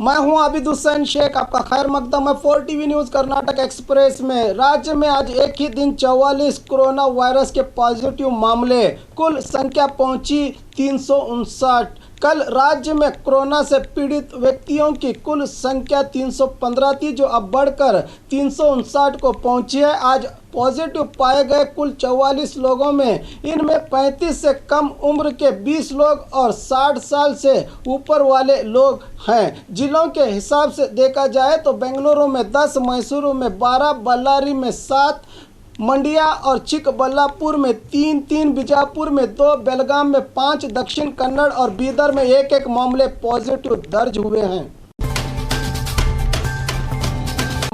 मैं हूं आबिद हुसैन शेख, आपका खैर मकदम है 4 टीवी न्यूज़ कर्नाटक एक्सप्रेस में। राज्य में आज एक ही दिन 44 कोरोना वायरस के पॉजिटिव मामले, कुल संख्या पहुंची 359। कल राज्य में कोरोना से पीड़ित व्यक्तियों की कुल संख्या 315 थी, जो अब बढ़कर 359 को पहुंची है। आज पॉजिटिव पाए गए कुल 44 लोगों में इनमें 35 से कम उम्र के 20 लोग और 60 साल से ऊपर वाले लोग हैं। जिलों के हिसाब से देखा जाए तो बेंगलुरु में 10, मैसूरू में 12, बल्लारी में 7, मंडिया और चिकबल्लापुर में 3, बीजापुर में 2, बेलगाम में 5, दक्षिण कन्नड़ और बीदर में 1 मामले पॉजिटिव दर्ज हुए हैं।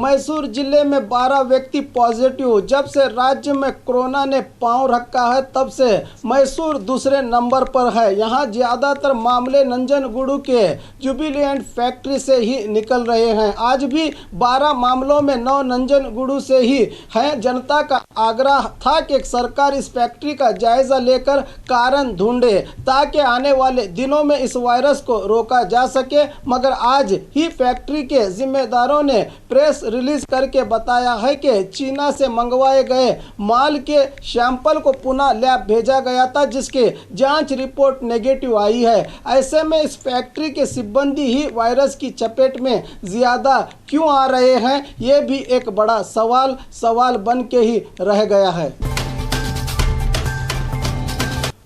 मैसूर जिले में 12 व्यक्ति पॉजिटिव। जब से राज्य में कोरोना ने पांव रखा है तब से मैसूर दूसरे नंबर पर है। यहां ज़्यादातर मामले नंजनगुडू के जुबिलिएंट फैक्ट्री से ही निकल रहे हैं। आज भी 12 मामलों में 9 नंजनगुडू से ही हैं। जनता का आग्रह था कि सरकार इस फैक्ट्री का जायजा लेकर कारण ढूंढे ताकि आने वाले दिनों में इस वायरस को रोका जा सके, मगर आज ही फैक्ट्री के जिम्मेदारों ने प्रेस रिलीज करके बताया है कि चीना से मंगवाए गए माल के सैंपल को पुनः लैब भेजा गया था, जिसकी जांच रिपोर्ट नेगेटिव आई है। ऐसे में इस फैक्ट्री के सिब्बंदी ही वायरस की चपेट में ज़्यादा क्यों आ रहे हैं, ये भी एक बड़ा सवाल बन के ही रह गया है।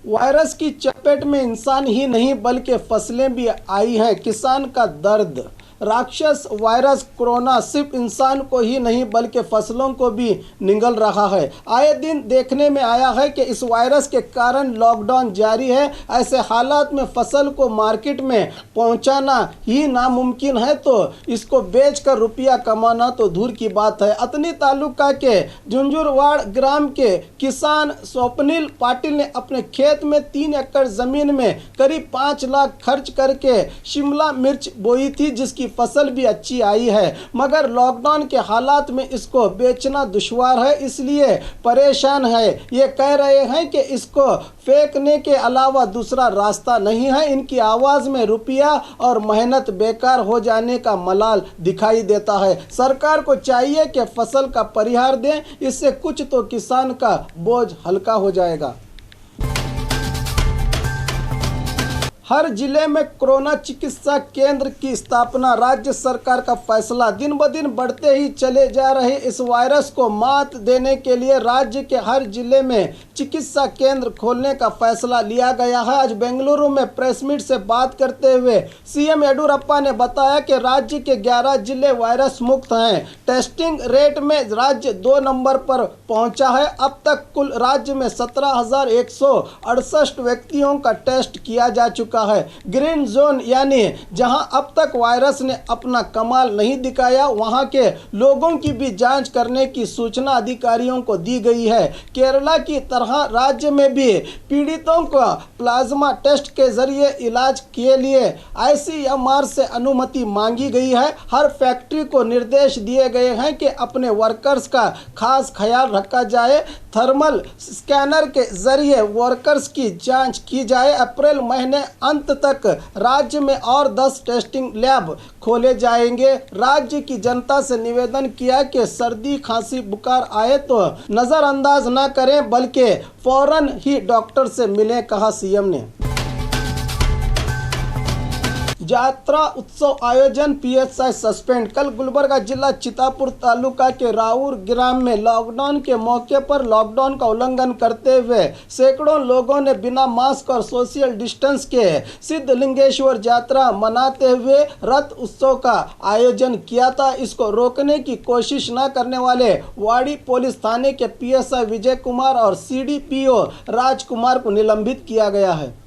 वायरस की चपेट में इंसान ही नहीं बल्कि फसलें भी आई हैं। किसान का दर्द। राक्षस वायरस कोरोना सिर्फ इंसान को ही नहीं बल्कि फसलों को भी निगल रहा है। आए दिन देखने में आया है कि इस वायरस के कारण लॉकडाउन जारी है। ऐसे हालात में फसल को मार्केट में पहुंचाना ही नामुमकिन है, तो इसको बेचकर रुपया कमाना तो दूर की बात है। अतनी तालुका के झुंझुरवाड़ ग्राम के किसान स्वप्निल पाटिल ने अपने खेत में 3 एकड़ जमीन में करीब 5 लाख खर्च करके शिमला मिर्च बोई थी, जिसकी फसल भी अच्छी आई है, मगर लॉकडाउन के हालात में इसको बेचना दुश्वार है, इसलिए परेशान है। ये कह रहे हैं कि इसको फेंकने के अलावा दूसरा रास्ता नहीं है। इनकी आवाज़ में रुपया और मेहनत बेकार हो जाने का मलाल दिखाई देता है। सरकार को चाहिए कि फसल का परिहार दें, इससे कुछ तो किसान का बोझ हल्का हो जाएगा। हर जिले में कोरोना चिकित्सा केंद्र की स्थापना, राज्य सरकार का फैसला। दिन ब दिन बढ़ते ही चले जा रहे इस वायरस को मात देने के लिए राज्य के हर जिले में चिकित्सा केंद्र खोलने का फैसला लिया गया है। आज बेंगलुरु में प्रेस मीट से बात करते हुए सीएम येडियुरप्पा ने बताया कि राज्य के 11 जिले वायरस मुक्त हैं। टेस्टिंग रेट में राज्य 2 नंबर पर पहुंचा है। अब तक कुल राज्य में 17,168 व्यक्तियों का टेस्ट किया जा चुका है। ग्रीन जोन यानी जहां अब तक वायरस ने अपना कमाल नहीं दिखाया, वहां के लोगों की भी जांच करने की सूचना अधिकारियों को दी गई है। केरला की तरह राज्य में भी पीड़ितों को प्लाज्मा टेस्ट के जरिए इलाज के लिए ICMR से अनुमति मांगी गई है। हर फैक्ट्री को निर्देश दिए गए हैं कि अपने वर्कर्स का खास ख्याल रखा जाए। थर्मल स्कैनर के जरिए वर्कर्स की जांच की जाए। अप्रैल महीने अंत तक राज्य में और 10 टेस्टिंग लैब खोले जाएंगे। राज्य की जनता से निवेदन किया कि सर्दी, खांसी, बुखार आए तो नज़रअंदाज न करें बल्कि फौरन ही डॉक्टर से मिलें, कहा सीएम ने। यात्रा उत्सव आयोजन PSI सस्पेंड। कल गुलबर्गा जिला चितापुर तालुका के राउर ग्राम में लॉकडाउन के मौके पर लॉकडाउन का उल्लंघन करते हुए सैकड़ों लोगों ने बिना मास्क और सोशल डिस्टेंस के सिद्धलिंगेश्वर यात्रा मनाते हुए रथ उत्सव का आयोजन किया था। इसको रोकने की कोशिश न करने वाले वाड़ी पुलिस थाने के PSI विजय कुमार और CDPO राजकुमार को निलंबित किया गया है।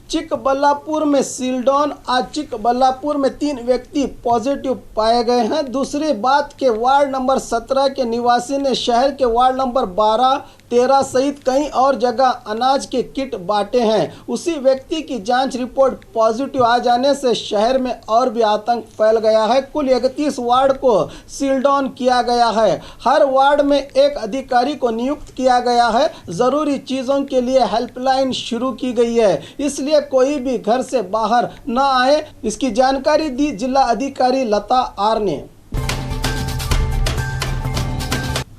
चिकबल्लापुर में सीलडाउन। आज चिकबल्लापुर में 3 व्यक्ति पॉजिटिव पाए गए हैं। दूसरी बात के वार्ड नंबर 17 के निवासी ने शहर के वार्ड नंबर 12, 13 सहित कई और जगह अनाज के किट बांटे हैं। उसी व्यक्ति की जांच रिपोर्ट पॉजिटिव आ जाने से शहर में और भी आतंक फैल गया है। कुल 31 वार्ड को सील डाउन किया गया है। हर वार्ड में एक अधिकारी को नियुक्त किया गया है। जरूरी चीजों के लिए हेल्पलाइन शुरू की गई है, इसलिए कोई भी घर से बाहर न आए। इसकी जानकारी दी जिला अधिकारी लता आर ने।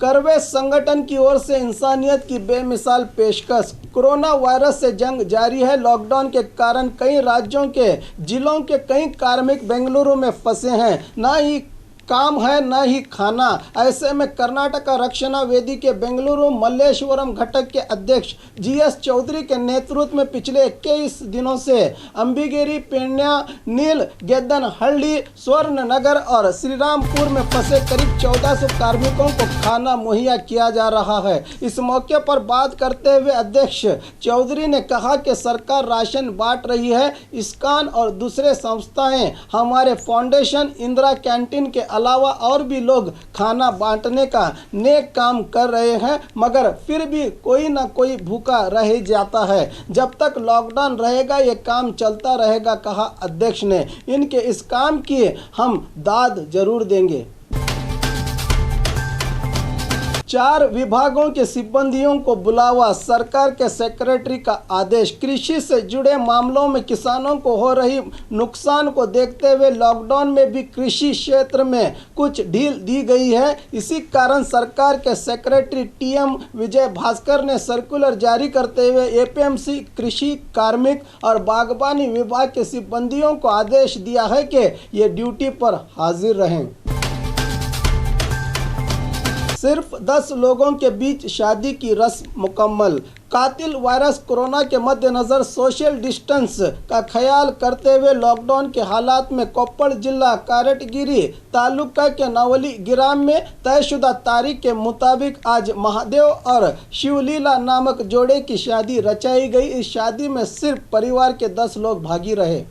करवे संगठन की ओर से इंसानियत की बेमिसाल पेशकश। कोरोना वायरस से जंग जारी है। लॉकडाउन के कारण कई राज्यों के जिलों के कई कार्मिक बेंगलुरु में फंसे हैं। न ही काम है न ही खाना। ऐसे में कर्नाटक रक्षणा वेदी के बेंगलुरु मल्लेश्वरम घटक के अध्यक्ष GS चौधरी के नेतृत्व में पिछले 21 दिनों से अंबिगेरी, पेन्या, नील गेदनहल्ली, स्वर्ण नगर और श्रीरामपुर में फंसे करीब 1400 कार्मिकों को खाना मुहैया किया जा रहा है। इस मौके पर बात करते हुए अध्यक्ष चौधरी ने कहा कि सरकार राशन बांट रही है। इस्कान और दूसरे संस्थाएं हमारे फाउंडेशन, इंदिरा कैंटीन के अलावा और भी लोग खाना बांटने का नेक काम कर रहे हैं, मगर फिर भी कोई ना कोई भूखा रह जाता है। जब तक लॉकडाउन रहेगा ये काम चलता रहेगा, कहा अध्यक्ष ने। इनके इस काम की हम दाद जरूर देंगे। 4 विभागों के सिब्बंदियों को बुलावा, सरकार के सेक्रेटरी का आदेश। कृषि से जुड़े मामलों में किसानों को हो रही नुकसान को देखते हुए लॉकडाउन में भी कृषि क्षेत्र में कुछ ढील दी गई है। इसी कारण सरकार के सेक्रेटरी TM विजय भास्कर ने सर्कुलर जारी करते हुए APMC, कृषि, कार्मिक और बागबानी विभाग के सिब्बंदियों को आदेश दिया है कि ये ड्यूटी पर हाजिर रहें। सिर्फ 10 लोगों के बीच शादी की रस्म मुकम्मल। कातिल वायरस कोरोना के मद्देनजर सोशल डिस्टेंस का ख्याल करते हुए लॉकडाउन के हालात में कोप्पड़ जिला कारटगिरी तालुका के नवली ग्राम में तयशुदा तारीख के मुताबिक आज महादेव और शिवलीला नामक जोड़े की शादी रचाई गई। इस शादी में सिर्फ परिवार के 10 लोग भागी रहे।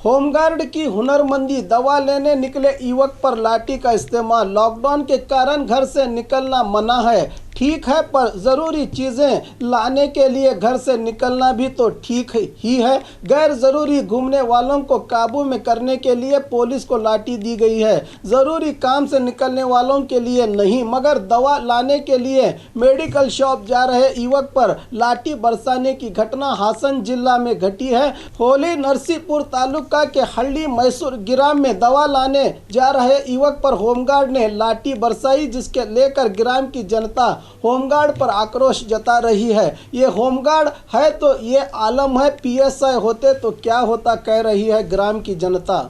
होमगार्ड की हुनरमंदी, दवा लेने निकले युवक पर लाठी का इस्तेमाल। लॉकडाउन के कारण घर से निकलना मना है, ठीक है, पर ज़रूरी चीज़ें लाने के लिए घर से निकलना भी तो ठीक ही है। गैर ज़रूरी घूमने वालों को काबू में करने के लिए पुलिस को लाठी दी गई है। ज़रूरी काम से निकलने वालों के लिए नहीं, मगर दवा लाने के लिए मेडिकल शॉप जा रहे युवक पर लाठी बरसाने की घटना हासन जिला में घटी है। होली नरसीपुर तालुका के हल्ली मैसूर ग्राम में दवा लाने जा रहे युवक पर होमगार्ड ने लाठी बरसाई, जिसके लेकर ग्राम की जनता होमगार्ड पर आक्रोश जता रही है। ये होमगार्ड है तो ये आलम है, PSI होते तो क्या होता, कह रही है ग्राम की जनता।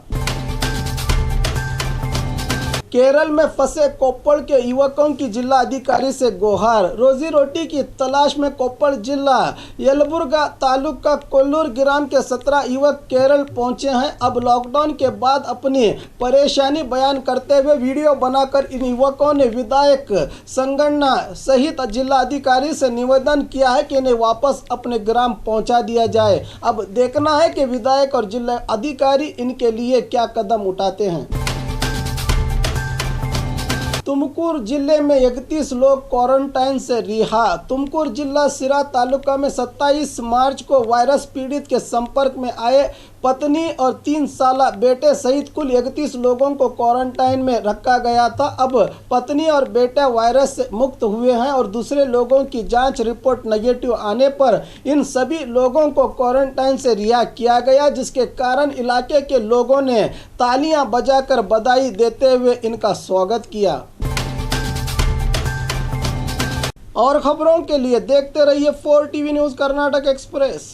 केरल में फंसे कोप्पड़ के युवकों की जिला अधिकारी से गुहार। रोजी रोटी की तलाश में कोप्पड़ जिला यलबुर्गा तालुका कोल्लूर ग्राम के 17 युवक केरल पहुंचे हैं। अब लॉकडाउन के बाद अपनी परेशानी बयान करते हुए वीडियो बनाकर इन युवकों ने विधायक संगणना सहित जिला अधिकारी से निवेदन किया है कि इन्हें वापस अपने ग्राम पहुंचा दिया जाए। अब देखना है कि विधायक और जिला अधिकारी इनके लिए क्या कदम उठाते हैं। तुमकुर जिले में 31 लोग क्वारंटाइन से रिहा। तुमकुर जिला सिरा तालुका में 27 मार्च को वायरस पीड़ित के संपर्क में आए पत्नी और 3 साला बेटे सहित कुल 31 लोगों को क्वारंटाइन में रखा गया था। अब पत्नी और बेटा वायरस से मुक्त हुए हैं और दूसरे लोगों की जांच रिपोर्ट नेगेटिव आने पर इन सभी लोगों को क्वारंटाइन से रिहा किया गया, जिसके कारण इलाके के लोगों ने तालियां बजाकर बधाई देते हुए इनका स्वागत किया। और खबरों के लिए देखते रहिए 4 TV न्यूज़ कर्नाटक एक्सप्रेस।